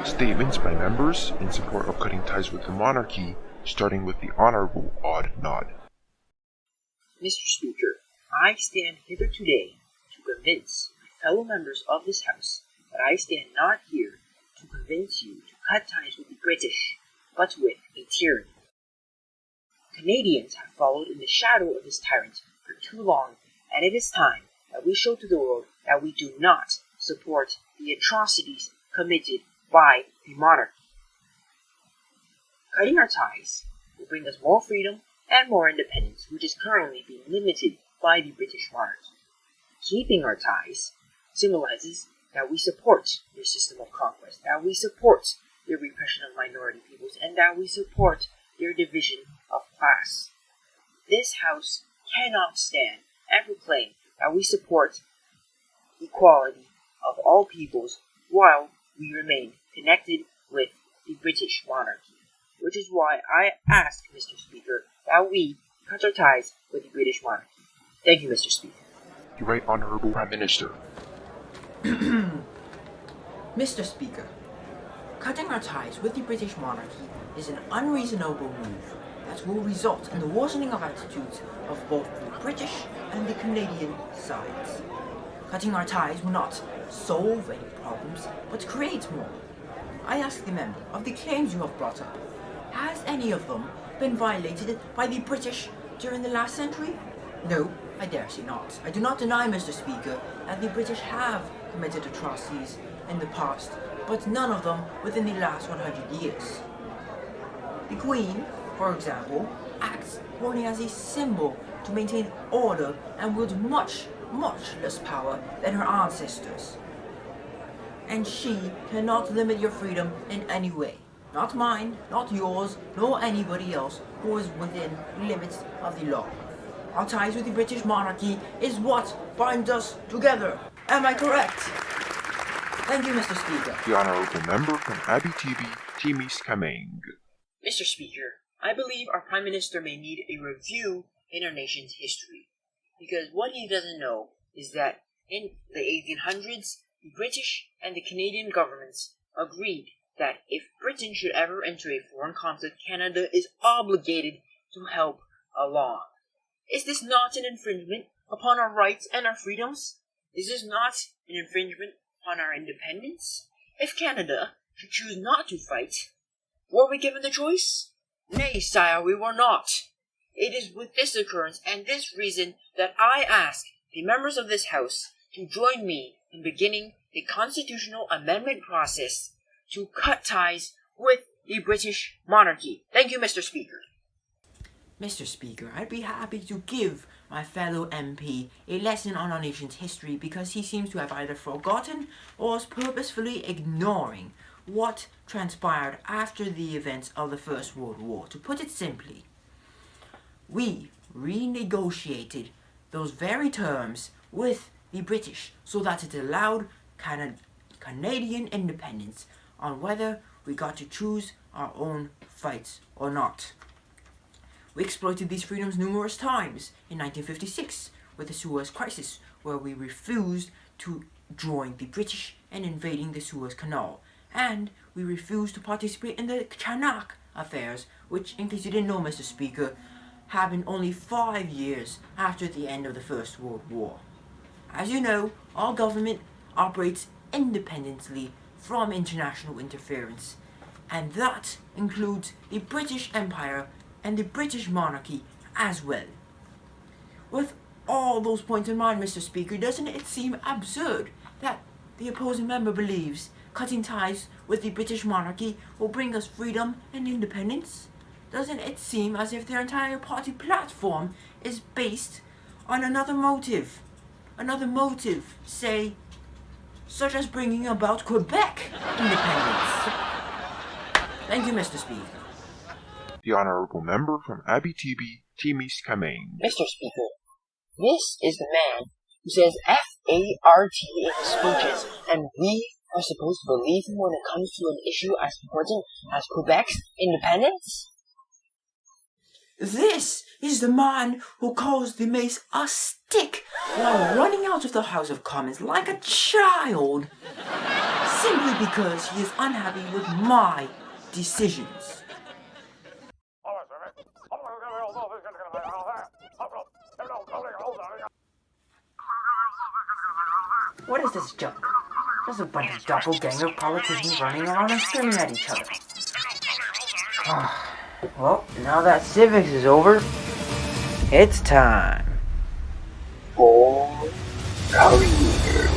Statements by members in support of cutting ties with the monarchy, starting with the Honorable Odd Nod. Mr. Speaker, I stand hither today to convince my fellow members of this House that I stand not here to convince you to cut ties with the British, but with a tyranny. Canadians have followed in the shadow of this tyrant for too long, and it is time that we show to the world that we do not support the atrocities committed by the monarchy. Cutting our ties will bring us more freedom and more independence, which is currently being limited by the British monarchy. Keeping our ties symbolizes that we support their system of conquest, that we support their repression of minority peoples, and that we support their division of class. This House cannot stand and proclaim that we support equality of all peoples while we remain connected with the British monarchy, which is why I ask, Mr. Speaker, that we cut our ties with the British monarchy. Thank you, Mr. Speaker. The Right Honorable Prime Minister. Mr. Speaker, cutting our ties with the British monarchy is an unreasonable move that will result in the worsening of attitudes of both the British and the Canadian sides. Cutting our ties will not solve any problems, but create more. I ask the member of the claims you have brought up, has any of them been violated by the British during the last century? No, I dare say not. I do not deny, Mr. Speaker, that the British have committed atrocities in the past, but none of them within the last 100 years. The Queen, for example, acts only as a symbol to maintain order and wields much less power than her ancestors. And she cannot limit your freedom in any way. Not mine, not yours, nor anybody else who is within the limits of the law. Our ties with the British monarchy is what binds us together. Am I correct? Thank you, Mr. Speaker. The Honorable Member from Abitibi, Timiskaming. Mr. Speaker, I believe our Prime Minister may need a review in our nation's history, because what he doesn't know is that in the 1800s, the British and the Canadian governments agreed that if Britain should ever enter a foreign conflict, Canada is obligated to help along. Is this not an infringement upon our rights and our freedoms? Is this not an infringement upon our independence? If Canada should choose not to fight, were we given the choice? Nay, sire, we were not. It is with this occurrence and this reason that I ask the members of this House to join me in beginning the constitutional amendment process to cut ties with the British monarchy. Thank you, Mr. Speaker. Mr. Speaker, I'd be happy to give my fellow MP a lesson on our nation's history because he seems to have either forgotten or is purposefully ignoring what transpired after the events of the First World War. To put it simply, we renegotiated those very terms with the British so that it allowed Canadian independence on whether we got to choose our own fights or not. We exploited these freedoms numerous times in 1956 with the Suez Crisis, where we refused to join the British in invading the Suez Canal, and we refused to participate in the Chanak affairs, which, in case you didn't know, Mr. Speaker, happened only 5 years after the end of the First World War. As you know, our government operates independently from international interference, and that includes the British Empire and the British monarchy as well. With all those points in mind, Mr. Speaker, doesn't it seem absurd that the opposing member believes cutting ties with the British monarchy will bring us freedom and independence? Doesn't it seem as if their entire party platform is based on another motive, say, such as bringing about Quebec independence? Thank you, Mr. Speaker. The Honorable Member from Abitibi, Timiskaming. Mr. Speaker, this is the man who says F-A-R-T in his speeches, and we are supposed to believe him when it comes to an issue as important as Quebec's independence? This is the man who calls the mace a stick while running out of the House of Commons like a child. simply because he is unhappy with my decisions. What is this junk? There's a bunch of doppelganger politicians running around and screaming at each other. Well, now that civics is over, it's time For career.